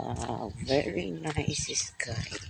Wow, very nice sky.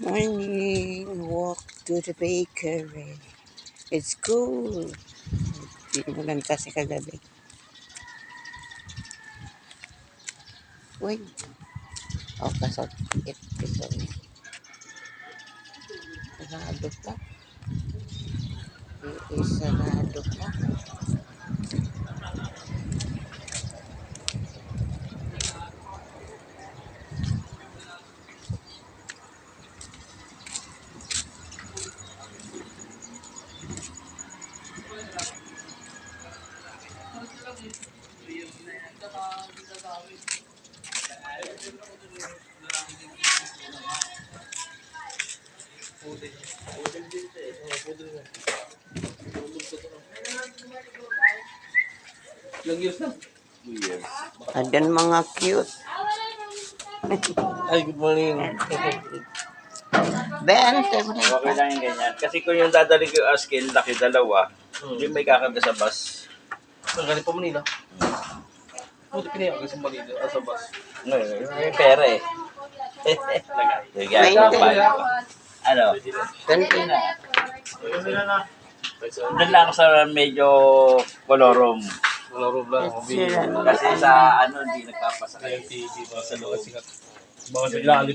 Morning, walk to the bakery. It's cool. Pinulan kasi kagabi. Uy, kasot. Ito. Sarado pa. Sarado pa. Adan mga cute. Ay, good morning. Ben, Okay lang yung ganyan. Kasi kung yung dadali ko yung askin, laki dalawa, hindi may kakarga sa bus. Ang galing pa Manila. Buti pinayak kasi Manila sa bus. Ngayon, may pera eh. Ano? ganito na. Doon lang ako sa medyo kolorom. Laro lang. Sila. Kasi sa ano, hindi nagpapasakay. TV pa sa loob. Baka sa ilalim.